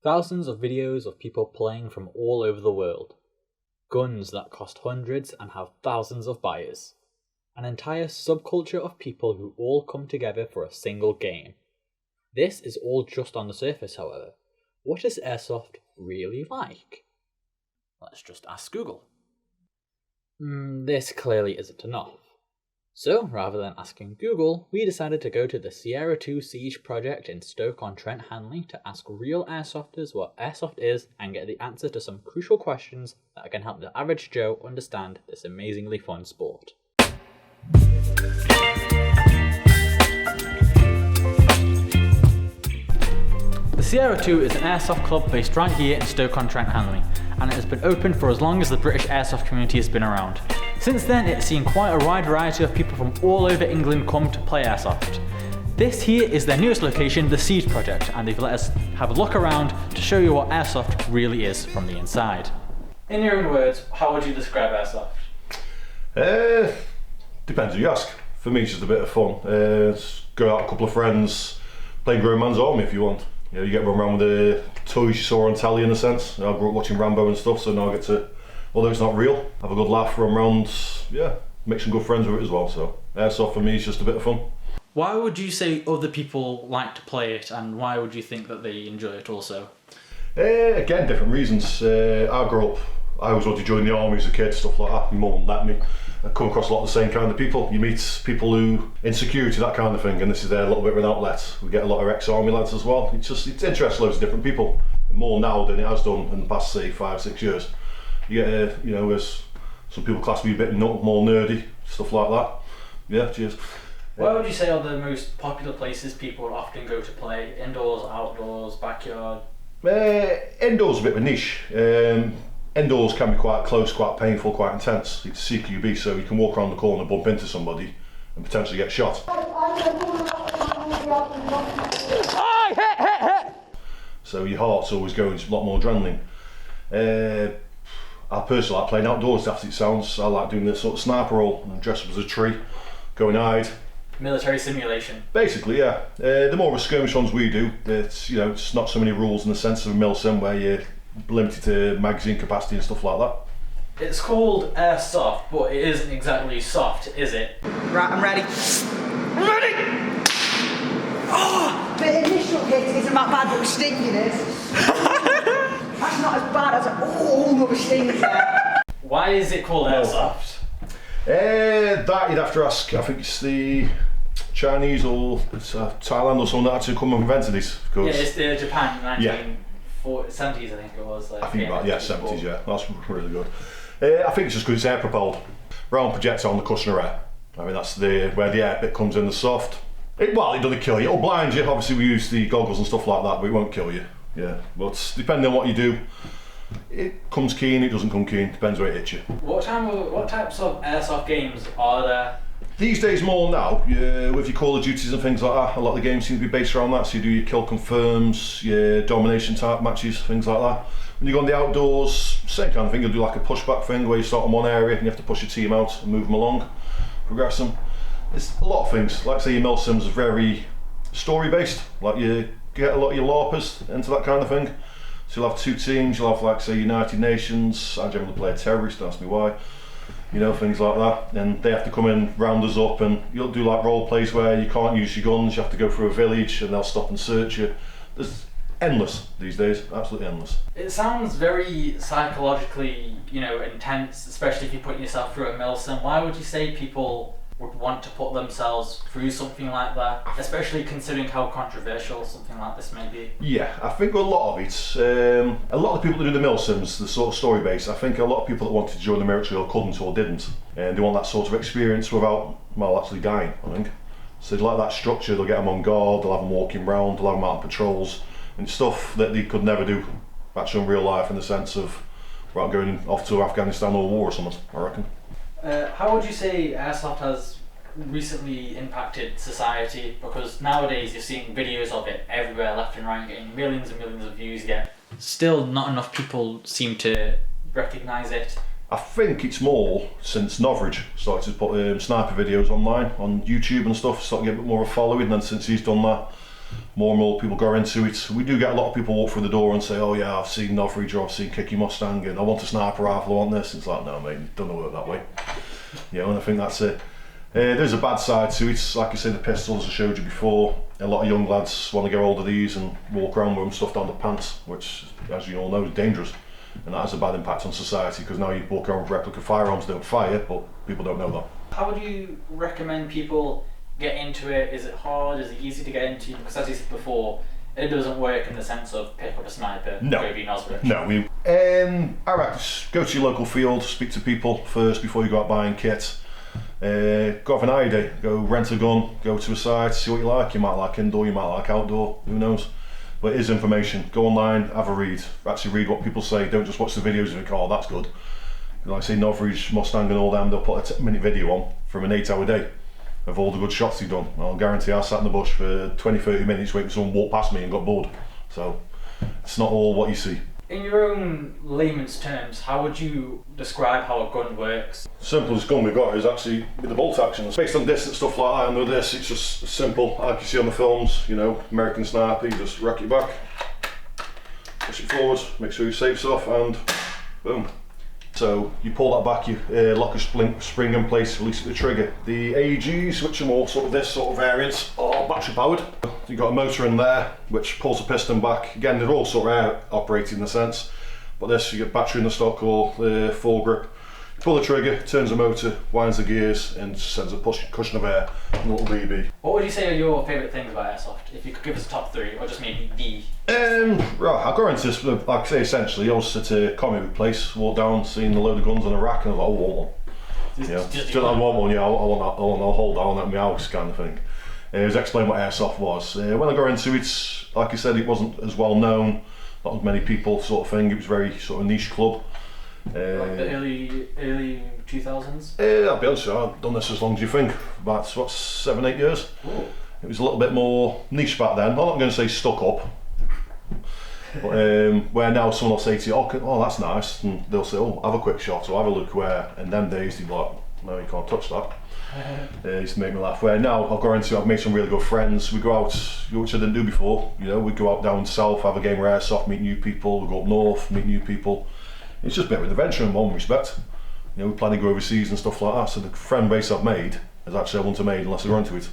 Thousands of videos of people playing from all over the world. Guns that cost hundreds and have thousands of buyers. An entire subculture of people who all come together for a single game. This is all just on the surface, however. What is Airsoft really like? Let's just ask Google. This clearly isn't enough. So, rather than asking Google, we decided to go to the Sierra 2 Siege project in Stoke-on-Trent, Hanley to ask real airsofters what airsoft is and get the answer to some crucial questions that can help the average Joe understand this amazingly fun sport. The Sierra 2 is an airsoft club based right here in Stoke-on-Trent, Hanley, and it has been open for as long as the British airsoft community has been around. Since then, it's seen quite a wide variety of people from all over England come to play airsoft. This here is their newest location, the Siege project, and they've let us have a look around to show you what airsoft really is from the inside. In your own words, how would you describe airsoft? Depends who you ask. For me, it's just a bit of fun. Go out with a couple of friends, play grown man's army if you want. You get run around with the toys you saw on telly in a sense. I grew up watching Rambo and stuff, so now I get to, although it's not real, have a good laugh, run around, make some good friends with it as well. So airsoft for me is just a bit of fun. Why would you say other people like to play it, and why would you think that they enjoy it also? Again, different reasons. I grew up, I always wanted to join the army as a kid, stuff like that. My mum wouldn't let me. I come across a lot of the same kind of people. You meet people who, insecurity, that kind of thing, and this is their little bit of an outlet. We get a lot of ex-army lads as well. It interests loads of different people, more now than it has done in the past, say, 5-6 years. You get, as some people class me a bit more nerdy, stuff like that. Yeah, cheers. Where would you say are the most popular places people often go to play? Indoors, outdoors, backyard? Indoors is a bit of a niche. Indoors can be quite close, quite painful, quite intense. It's CQB, so you can walk around the corner, bump into somebody and potentially get shot. So your heart's always going, it's a lot more adrenaline. I personally like playing outdoors, as it sounds. I like doing this sort of sniper roll and dress up as a tree, go and hide. Military simulation. Basically, yeah. The more of a skirmish ones we do, it's it's not so many rules in the sense of a milsim where you're limited to magazine capacity and stuff like that. It's called Airsoft, but it isn't exactly soft, is it? Right, I'm ready. I'm ready! Oh! The initial hit isn't that bad, but the stinging is. That's not as bad as the stinging there. Why is it called Airsoft? That you'd have to ask. I think it's the Chinese or Thailand or something that actually come and invented this. Yeah, it's the Japan, 1970s I think it was. I think about, 70s, yeah. That's really good. I think it's just because it's air propelled. Round projectile on the cushion of air. I mean, that's where the air bit comes in the soft. It doesn't kill you. It'll blind you. Obviously we use the goggles and stuff like that, but it won't kill you. Yeah, but depending on what you do, it comes keen, it doesn't come keen, depends where it hits you. What types of airsoft games are there? These days more now, with your Call of Duties and things like that, a lot of the games seem to be based around that, so you do your kill confirms, your domination type matches, things like that. When you go on the outdoors, same kind of thing, you'll do like a pushback thing where you start in one area and you have to push your team out and move them along, progress them. It's a lot of things, like say your milsims are very story based, like you get a lot of your LARPers into that kind of thing. So you'll have two teams, you'll have like say United Nations, I generally play a terrorist, ask me why, things like that, and they have to come in, round us up, and you'll do like role plays where you can't use your guns, you have to go through a village and they'll stop and search you. There's endless these days, absolutely endless. It sounds very psychologically, intense, especially if you're putting yourself through a milsim. Why would you say people would want to put themselves through something like that, especially considering how controversial something like this may be? Yeah, I think a lot of it, a lot of the people that do the milsims, the sort of story based, I think a lot of people that wanted to join the military or couldn't or didn't, and they want that sort of experience without, actually dying, I think. So they like that structure, they'll get them on guard, they'll have them walking around, they'll have them out on patrols, and stuff that they could never do actually in real life in the sense of without going off to Afghanistan or war or something, I reckon. How would you say Airsoft has recently impacted society? Because nowadays you're seeing videos of it everywhere, left and right, getting millions and millions of views, yet still not enough people seem to recognise it. I think it's more since Noveridge started to put sniper videos online on YouTube and stuff, starting to get a bit more of a following, and then since he's done that, more and more people go into it. We do get a lot of people walk through the door and say, oh yeah, I've seen Northridge or I've seen Kicky Mustang and I want a sniper rifle, I want this. It's like, no mate, it doesn't work that way. You know, and I think that's it. There's a bad side to it. Like I say, the pistols I showed you before, a lot of young lads want to get hold of these and walk around with them stuffed down the pants, which, as you all know, is dangerous. And that has a bad impact on society, because now you walk around with replica firearms, they don't fire, but people don't know that. How would you recommend people get into it? Is it hard? Is it easy to get into? Because as you said before, it doesn't work in the sense of pick up a sniper, go be Nosbridge. No, I reckon go to your local field, speak to people first before you go out buying kit. Go have an ID, go rent a gun, go to a site, see what you like. You might like indoor, you might like outdoor, who knows. But it is information. Go online, have a read, actually read what people say, don't just watch the videos and think, oh that's good. Like I say, Northridge, Mustang and all them, they'll put a 10-minute video on from an 8-hour day of all the good shots they've done. I'll guarantee I sat in the bush for 20-30 minutes waiting for someone walked past me and got bored. So it's not all what you see. In your own layman's terms, how would you describe how a gun works? Simplest gun we've got is actually with the bolt action. It's based on distance, stuff like that, and with this it's just simple, like you see on the films, you know, American Sniper, you just rack it back, push it forwards, make sure your safe's off, and boom. So you pull that back, you lock a spring in place, release the trigger. The AEGs, which are more sort of this sort of variants, are battery powered. You've got a motor in there which pulls the piston back. Again, they're all sort of air operated in a sense, but this you get battery in the stock or foregrip. You pull the trigger, turns the motor, winds the gears, and sends a cushion of air, and a little BB. What would you say are your favourite things about Airsoft? If you could give us a top 3, or just maybe the... Right, I'll go into this, like I say, essentially, I was at a comic book place, walked down, seen a load of guns on a rack, and I was like, oh, I want one. Just I want one, yeah, I want that, I'll hold that one at my house kind of thing. It was explain what Airsoft was. When I got into it, like I said, it wasn't as well known, not as many people sort of thing, it was very sort of niche club. Like the early 2000s? I'll be honest with you, I've done this as long as you think, about what, 7-8 years. Ooh. It was a little bit more niche back then, I'm not going to say stuck up, but where now someone will say to you, oh that's nice, and they'll say, oh have a quick shot or have a look where, and them days they'd be like, no you can't touch that. It used to make me laugh. Where now I've got into it, I've made some really good friends. We go out, which I didn't do before, you know, we go out down south, have a game of Airsoft, meet new people, we go up north, meet new people. It's just a bit of an adventure in one respect. You know, we plan to go overseas and stuff like that, so the friend base I've made is actually I wouldn't have made unless I got into it.